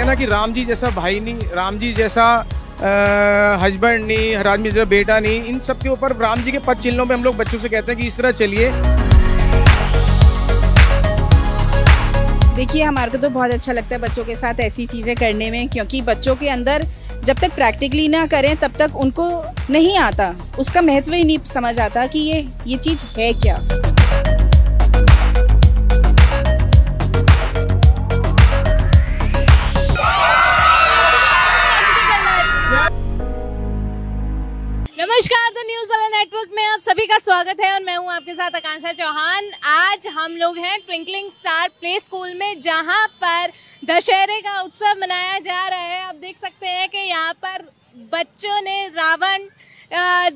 है ना कि राम जी जैसा भाई नहीं, राम जी जैसा हस्बैंड नहीं, राम जी जैसा बेटा नहीं, इन सब के ऊपर राम जी के पद चिन्हों पे हम लोग बच्चों से कहते हैं कि इस तरह चलिए। देखिए, हमारे को तो बहुत अच्छा लगता है बच्चों के साथ ऐसी चीज़ें करने में, क्योंकि बच्चों के अंदर जब तक प्रैक्टिकली ना करें तब तक उनको नहीं आता, उसका महत्व ही नहीं समझ आता कि ये चीज़ है क्या। नमस्कार, द न्यूज़ वाला नेटवर्क में आप सभी का स्वागत है और मैं हूं आपके साथ आकांक्षा चौहान। आज हम लोग हैं ट्विंकलिंग स्टार प्ले स्कूल में, जहां पर दशहरे का उत्सव मनाया जा रहा है। आप देख सकते हैं कि यहां पर बच्चों ने रावण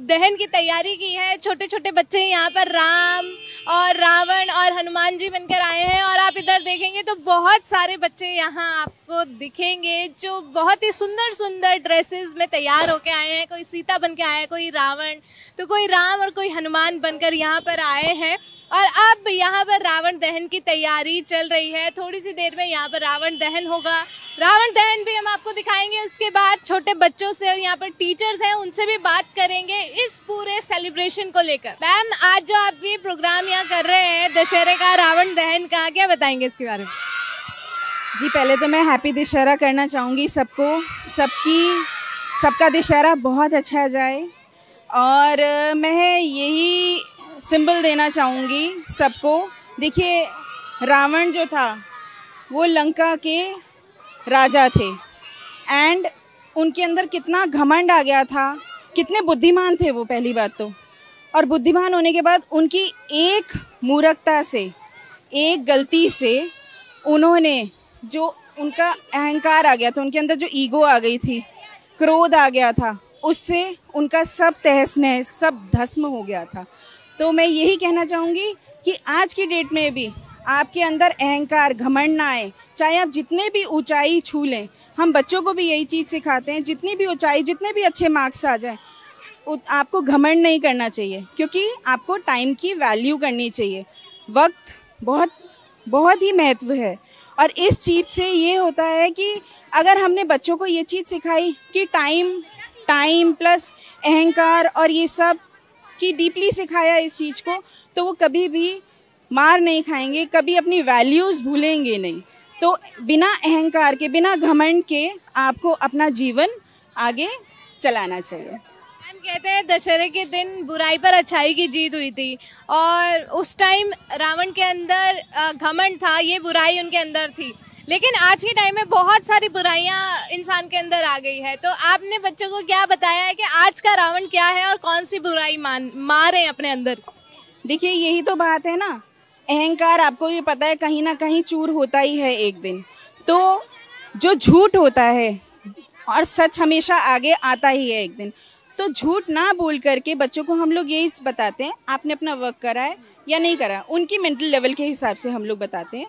दहन की तैयारी की है। छोटे छोटे बच्चे यहाँ पर राम और रावण और हनुमान जी बनकर आए हैं और आप इधर देखेंगे तो बहुत सारे बच्चे यहाँ आपको दिखेंगे जो बहुत ही सुंदर सुंदर ड्रेसेस में तैयार होके आए हैं। कोई सीता बन के आया है, कोई रावण, तो कोई राम और कोई हनुमान बनकर यहाँ पर आए हैं। और अब यहाँ पर रावण दहन की तैयारी चल रही है। थोड़ी सी देर में यहाँ पर रावण दहन होगा। रावण दहन भी हम आपको दिखाएंगे। उसके बाद छोटे बच्चों से और यहाँ पर टीचर्स हैं उनसे भी बात करेंगे इस पूरे सेलिब्रेशन को लेकर। मैम, आज जो आप ये प्रोग्राम यहाँ कर रहे हैं दशहरे का, रावण दहन का, क्या बताएंगे इसके बारे में? जी, पहले तो मैं हैप्पी दशहरा करना चाहूँगी सबको। सबका दशहरा बहुत अच्छा जाए और मैं यही सिंबल देना चाहूँगी सबको। देखिए, रावण जो था वो लंका के राजा थे एंड उनके अंदर कितना घमंड आ गया था, कितने बुद्धिमान थे वो, पहली बात तो। और बुद्धिमान होने के बाद उनकी एक मूर्खता से, एक गलती से उन्होंने, जो उनका अहंकार आ गया था, उनके अंदर जो ईगो आ गई थी, क्रोध आ गया था, उससे उनका सब तहस नहस, सब धस्म हो गया था। तो मैं यही कहना चाहूँगी कि आज की डेट में भी आपके अंदर अहंकार, घमंड ना आए। चाहे आप जितने भी ऊंचाई छू लें, हम बच्चों को भी यही चीज़ सिखाते हैं, जितनी भी ऊंचाई, जितने भी अच्छे मार्क्स आ जाएं, आपको घमंड नहीं करना चाहिए, क्योंकि आपको टाइम की वैल्यू करनी चाहिए। वक्त बहुत बहुत ही महत्व है। और इस चीज़ से ये होता है कि अगर हमने बच्चों को ये चीज़ सिखाई कि टाइम प्लस अहंकार और ये सब की डीपली सिखाया इस चीज़ को, तो वो कभी भी मार नहीं खाएंगे, कभी अपनी वैल्यूज़ भूलेंगे नहीं। तो बिना अहंकार के, बिना घमंड के आपको अपना जीवन आगे चलाना चाहिए। हम कहते हैं दशहरे के दिन बुराई पर अच्छाई की जीत हुई थी और उस टाइम रावण के अंदर घमंड था, ये बुराई उनके अंदर थी। लेकिन आज के टाइम में बहुत सारी बुराइयां इंसान के अंदर आ गई है। तो आपने बच्चों को क्या बताया है कि आज का रावण क्या है और कौन सी बुराई मारे अपने अंदर? देखिए, यही तो बात है ना, अहंकार, आपको ये पता है कहीं ना कहीं चूर होता ही है एक दिन। तो जो झूठ होता है और सच हमेशा आगे आता ही है एक दिन। तो झूठ ना बोल करके बच्चों को हम लोग यही बताते हैं, आपने अपना वर्क करा है या नहीं करा, उनकी मेंटल लेवल के हिसाब से हम लोग बताते हैं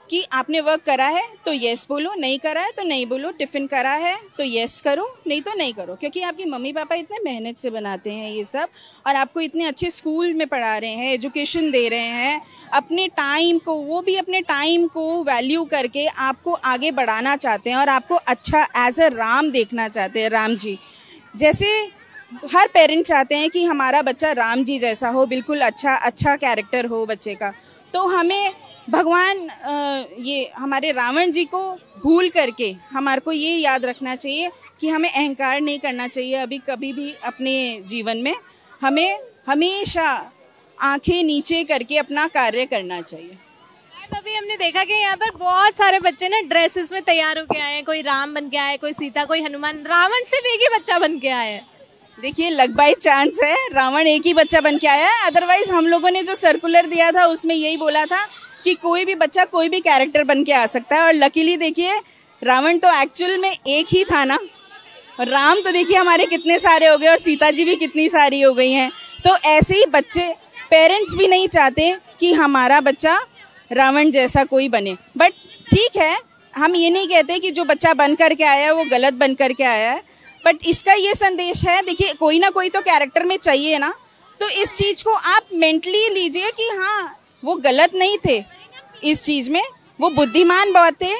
कि आपने वर्क करा है तो यस बोलो, नहीं करा है तो नहीं बोलो, टिफ़िन करा है तो यस करो, नहीं तो नहीं करो। क्योंकि आपके मम्मी पापा इतने मेहनत से बनाते हैं ये सब और आपको इतने अच्छे स्कूल में पढ़ा रहे हैं, एजुकेशन दे रहे हैं, अपने टाइम को, वो भी अपने टाइम को वैल्यू करके आपको आगे बढ़ाना चाहते हैं और आपको अच्छा एज अ राम देखना चाहते हैं। राम जी जैसे हर पेरेंट चाहते हैं कि हमारा बच्चा राम जी जैसा हो, बिल्कुल अच्छा कैरेक्टर हो बच्चे का। तो हमें भगवान ये हमारे रावण जी को भूल करके हमारे को ये याद रखना चाहिए कि हमें अहंकार नहीं करना चाहिए अभी कभी भी अपने जीवन में। हमें हमेशा आंखें नीचे करके अपना कार्य करना चाहिए। अभी हमने देखा कि यहाँ पर बहुत सारे बच्चे ना ड्रेसेस में तैयार होके आए हैं। कोई राम बन के आया है, कोई सीता, कोई हनुमान। रावण सिर्फ एक ही बच्चा बन के आया है। देखिए, लक बाई चांस है, रावण एक ही बच्चा बन के आया है। अदरवाइज हम लोगों ने जो सर्कुलर दिया था उसमें यही बोला था कि कोई भी बच्चा कोई भी कैरेक्टर बन के आ सकता है। और लकीली देखिए, रावण तो एक्चुअल में एक ही था ना, और राम तो देखिए हमारे कितने सारे हो गए और सीता जी भी कितनी सारी हो गई हैं। तो ऐसे ही बच्चे, पेरेंट्स भी नहीं चाहते कि हमारा बच्चा रावण जैसा कोई बने। बट ठीक है, हम ये नहीं कहते कि जो बच्चा बन करके आया है वो गलत बन करके आया है। बट इसका ये संदेश है, देखिए कोई ना कोई तो कैरेक्टर में चाहिए ना, तो इस चीज़ को आप मेंटली लीजिए कि हाँ, वो गलत नहीं थे इस चीज़ में, वो बुद्धिमान बहुत थे,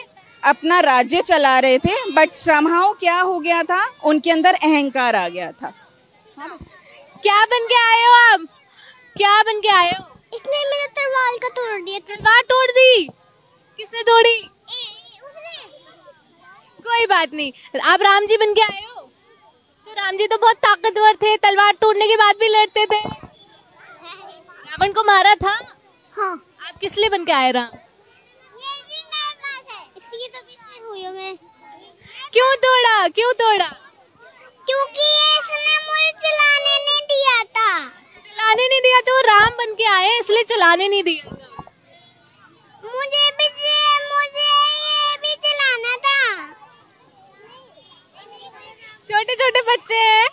अपना राज्य चला रहे थे, बट समहाउ क्या हो गया था, उनके अंदर अहंकार आ गया था। क्या बन के आए हो आप? क्या बन के आए हो? इसने मेरे तलवार का तोड़ दिया। तलवार तोड़ दी? किसने तोड़ी? कोई बात नहीं, आप राम जी बन के आए हो? तो राम जी तो बहुत ताकतवर थे, तलवार तोड़ने के बाद भी लड़ते थे, रावण को मारा था। हाँ। आप किस लिए बन के आए राम? ये भी मेरे पास है, इसलिए तो पीछे हुई हूँ मैं। क्यों तोड़ा? क्यों तोड़ा? क्योंकि ये इसने मुझे चलाने नहीं दिया था। चलाने नहीं दिया तो राम बन के आए इसलिए चलाने नहीं दिया था। मुझे ये भी चलाना था। छोटे छोटे बच्चे हैं,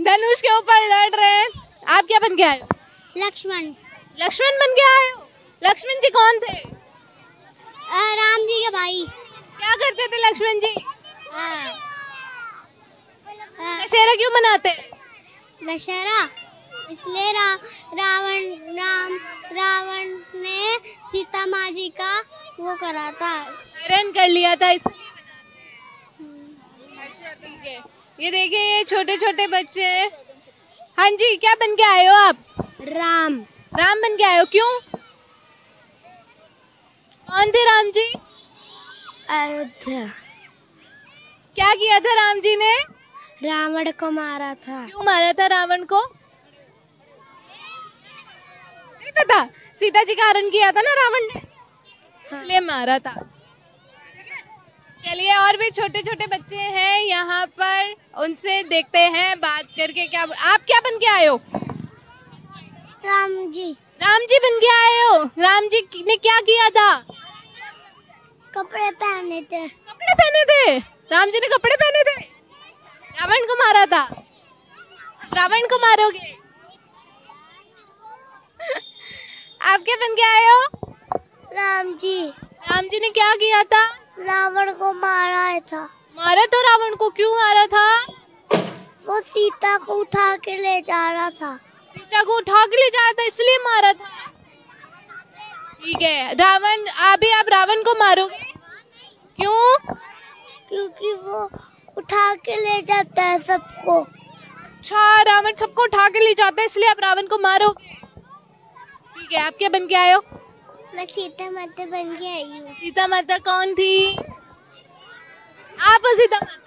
धनुष के ऊपर लड़ रहे हैं। आप क्या बन के आए हो? लक्ष्मण। लक्ष्मण बन के आए हो? लक्ष्मण जी कौन थे? राम जी के भाई। क्या करते थे लक्ष्मण जी? दशहरा क्यों मनाते हैं? दशहरा इसलिए रावण ने सीता माँ जी का वो करा था, हरण कर लिया था इसलिए। अच्छा ठीक है, ये देखिए ये छोटे छोटे बच्चे हैं। हाँ जी, क्या बन के आए हो आप? राम। राम बन के आए हो, क्यों? कौन थे राम जी? अयोध्या। क्या किया था राम जी ने? रावण को मारा था। क्यों मारा था रावण को? नहीं पता। सीता जी का हरण किया था ना रावण ने, इसलिए मारा था। चलिए, और भी छोटे छोटे बच्चे हैं यहाँ पर, उनसे देखते हैं बात करके। क्या आप क्या बन के आए हो? राम जी। राम जी बन के आए हो? राम जी ने क्या किया था? कपड़े पहने थे। कपड़े पहने थे? राम जी ने कपड़े पहने थे? रावण को मारा था? रावण को मारोगे? आप क्या बन के आए हो? राम जी। राम जी ने क्या किया था? रावण को मारा था। मारा तो रावण को, क्यों मारा था? वो सीता को उठा के ले जा रहा था। सीता को उठा के ले जा रहा था इसलिए मारा था। ठीक है, रावण आप रावण को मारोगे? क्यों? क्योंकि वो उठा के ले जाता है सबको। अच्छा, रावण सबको उठा के ले जाता है इसलिए आप रावण को मारोगे। ठीक है, आप क्या बन के आए हो? मैं सीता माता बन के आई हूँ। सीता माता कौन थी? आप हो सीता माता?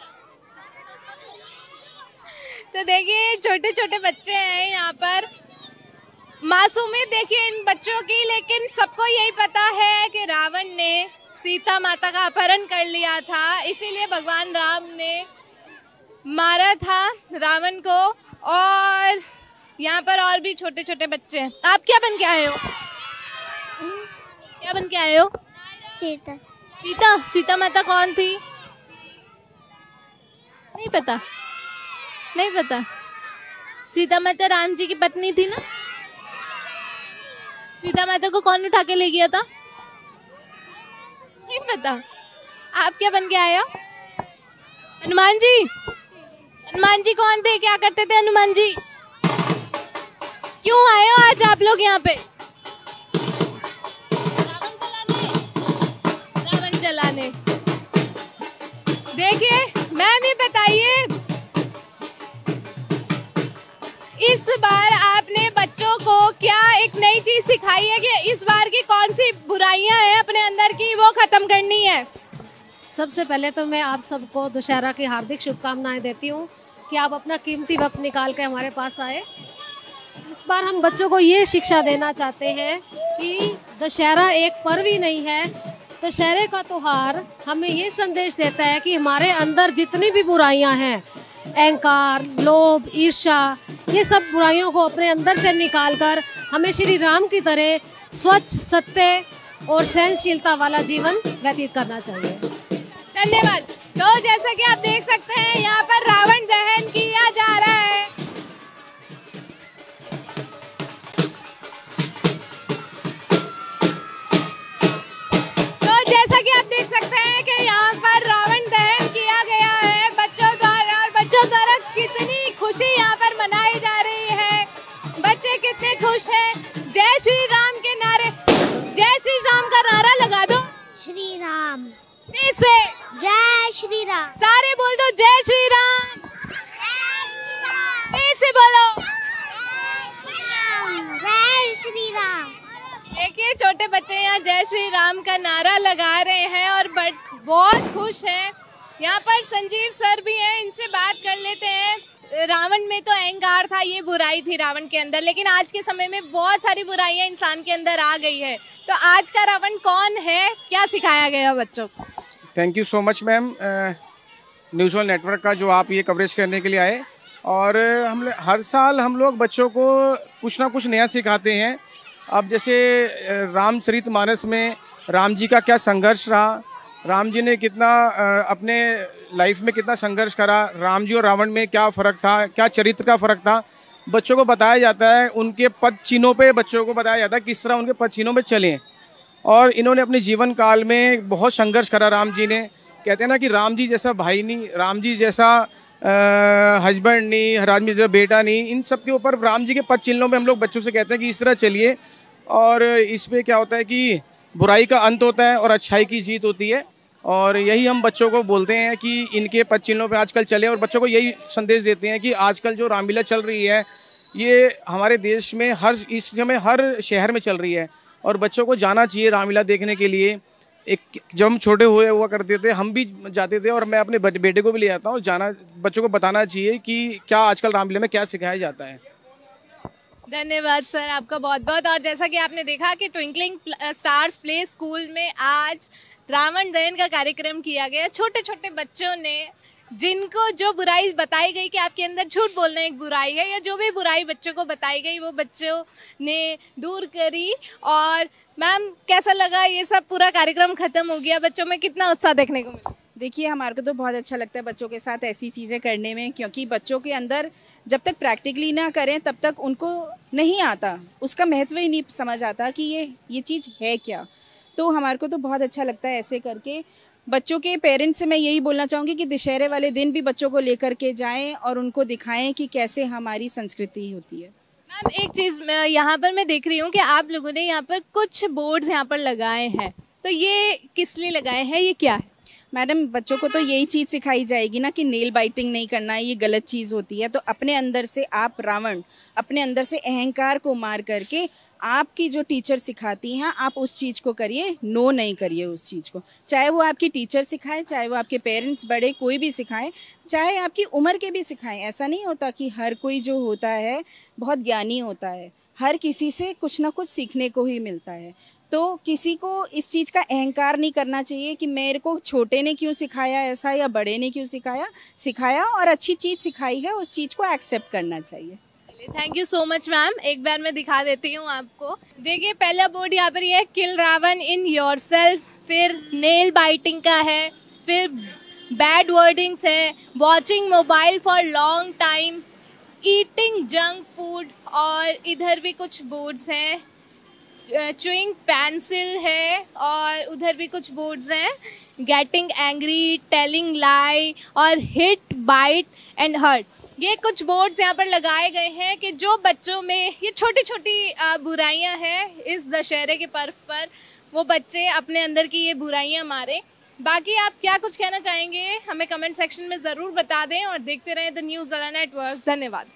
तो देखिए छोटे छोटे बच्चे हैं यहाँ पर, मासूमियत देखिए इन बच्चों की, लेकिन सबको यही पता है कि रावण ने सीता माता का अपहरण कर लिया था, इसीलिए भगवान राम ने मारा था रावण को। और यहाँ पर और भी छोटे छोटे बच्चे हैं। आप क्या बन के आए हो? क्या बन के आए हो? सीता। सीता? सीता माता कौन थी? नहीं पता? नहीं पता? सीता माता राम जी की पत्नी थी ना? सीता माता को कौन उठा के ले गया था? नहीं पता? आप क्या बन के आए हो? हनुमान जी? हनुमान जी कौन थे? क्या करते थे हनुमान जी? क्यों आए हो आज आप लोग यहाँ पे? रावण चलाने? रावण चलाने। देखिए मैम, ये बताइए इस बार आपने बच्चों को क्या एक नई चीज सिखाई है कि इस बार की कौन सी बुराइयां हैं अपने अंदर की, वो खत्म करनी है? सबसे पहले तो मैं आप सबको दशहरा की हार्दिक शुभकामनाएं देती हूँ कि आप अपना कीमती वक्त निकाल के हमारे पास आए। इस बार हम बच्चों को ये शिक्षा देना चाहते हैं कि दशहरा एक पर्व ही नहीं है। दशहरे का त्योहार हमें ये संदेश देता है कि हमारे अंदर जितनी भी बुराइयां हैं, अहंकार, लोभ, ईर्ष्या, ये सब बुराइयों को अपने अंदर से निकालकर हमें श्री राम की तरह स्वच्छ, सत्य और सहनशीलता वाला जीवन व्यतीत करना चाहिए। धन्यवाद। तो जैसा कि आप देख सकते हैं यहाँ पर रावण दहन किया जा रहा है। तो जैसा कि आप देख सकते हैं कि यहाँ पर रावण दहन किया गया है बच्चों द्वारा, और बच्चों द्वारा कितनी खुशी यहाँ पर मनाई जा रही है। बच्चे कितने खुश हैं। जय श्री राम के नारे, जय श्री राम का नारा लगा दो। श्री राम। तेज से जय श्री राम। सारे बोल दो जय श्री राम। तेज से बोलो जय श्री राम। देखिए छोटे बच्चे यहाँ जय श्री राम का नारा लगा रहे हैं और बहुत खुश हैं। यहाँ पर संजीव सर भी हैं, इनसे बात कर लेते हैं। रावण में तो अहंकार था, ये बुराई थी रावण के अंदर, लेकिन आज के समय में बहुत सारी बुराइयां इंसान के अंदर आ गई है। तो आज का रावण कौन है, क्या सिखाया गया बच्चों को? Thank you so much ma'am, news world network का जो आप ये कवरेज करने के लिए आए। और हम हर साल हम लोग बच्चों को कुछ ना कुछ नया सिखाते हैं। अब जैसे रामचरितमानस में राम जी का क्या संघर्ष रहा, राम जी ने कितना अपने लाइफ में कितना संघर्ष करा, राम जी और रावण में क्या फ़र्क था, क्या चरित्र का फ़र्क था, बच्चों को बताया जाता है। उनके पद चिन्हों पे बच्चों को बताया जाता है किस तरह उनके पद चिन्हों पे चलें। और इन्होंने अपने जीवन काल में बहुत संघर्ष करा। राम जी ने, कहते हैं ना कि राम जी जैसा भाई नहीं, राम जी जैसा हस्बैंड नहीं, राम जी जैसा बेटा नहीं, इन सब के ऊपर राम जी के पद चिन्हों पे हम लोग बच्चों से कहते हैं कि इस तरह चलिए। और इस पे क्या होता है कि बुराई का अंत होता है और अच्छाई की जीत होती है। और यही हम बच्चों को बोलते हैं कि इनके पद चिन्हों पे आजकल चले, और बच्चों को यही संदेश देते हैं कि आजकल जो रामलीला चल रही है ये हमारे देश में इस समय हर शहर में चल रही है, और बच्चों को जाना चाहिए रामलीला देखने के लिए। एक जब हम छोटे हुआ करते थे हम भी जाते थे, और मैं अपने बेटे को भी ले जाता हूँ। बच्चों को बताना चाहिए कि क्या आजकल रामलीला में क्या सिखाया जाता है। धन्यवाद सर आपका बहुत बहुत। और जैसा कि आपने देखा कि ट्विंकलिंग स्टार्स प्ले स्कूल में आज रावण दहन का कार्यक्रम किया गया। छोटे छोटे बच्चों ने, जिनको जो बुराई बताई गई कि आपके अंदर झूठ बोलना एक बुराई है, या जो भी बुराई बच्चों को बताई गई वो बच्चों ने दूर करी। और मैम कैसा लगा, ये सब पूरा कार्यक्रम खत्म हो गया, बच्चों में कितना उत्साह देखने को मिला? देखिए हमारे को तो बहुत अच्छा लगता है बच्चों के साथ ऐसी चीज़ें करने में, क्योंकि बच्चों के अंदर जब तक प्रैक्टिकली ना करें तब तक उनको नहीं आता, उसका महत्व ही नहीं समझ आता कि ये चीज़ है क्या। तो हमारे को तो बहुत अच्छा लगता है ऐसे करके। बच्चों के पेरेंट्स से मैं यही बोलना चाहूँगी कि दशहरे वाले दिन भी बच्चों को लेकर के जाएं और उनको दिखाएं कि कैसे हमारी संस्कृति होती है। मैम एक चीज़ यहाँ पर मैं देख रही हूँ कि आप लोगों ने यहाँ पर कुछ बोर्ड्स यहाँ पर लगाए हैं, तो ये किस लिए लगाए हैं, ये क्या है? मैडम बच्चों को तो यही चीज़ सिखाई जाएगी ना कि नेल बाइटिंग नहीं करना है, ये गलत चीज़ होती है। तो अपने अंदर से आप रावण, अपने अंदर से अहंकार को मार करके आपकी जो टीचर सिखाती हैं आप उस चीज़ को करिए, नो नहीं करिए उस चीज़ को। चाहे वो आपकी टीचर सिखाए, चाहे वो आपके पेरेंट्स बड़े कोई भी सिखाएं, चाहे आपकी उम्र के भी सिखाएं। ऐसा नहीं होता कि हर कोई जो होता है बहुत ज्ञानी होता है, हर किसी से कुछ ना कुछ सीखने को ही मिलता है। तो किसी को इस चीज़ का अहंकार नहीं करना चाहिए कि मेरे को छोटे ने क्यों सिखाया ऐसा या बड़े ने क्यों सिखाया और अच्छी चीज़ सिखाई है उस चीज़ को एक्सेप्ट करना चाहिए। Thank you so much ma'am. एक बार मैं दिखा देती हूँ आपको। देखिए पहला बोर्ड यहाँ पर ये है, किल रावण इन योरसेल्फ, फिर नेल बाइटिंग का है, फिर बैड वर्डिंग्स है, watching mobile for long time, eating junk food, और इधर भी कुछ बोर्ड्स हैं, च्यूइंग पेंसिल है, और उधर भी कुछ बोर्ड्स हैं, गेटिंग एंग्री, टेलिंग लाई, और हिट बाइट एंड हर्ट। ये कुछ बोर्ड्स यहाँ पर लगाए गए हैं कि जो बच्चों में ये छोटी छोटी बुराइयां हैं, इस दशहरे के पर्व पर वो बच्चे अपने अंदर की ये बुराइयां मारें। बाकी आप क्या कुछ कहना चाहेंगे हमें कमेंट सेक्शन में ज़रूर बता दें, और देखते रहें द न्यूज़ वाला नेटवर्क। धन्यवाद।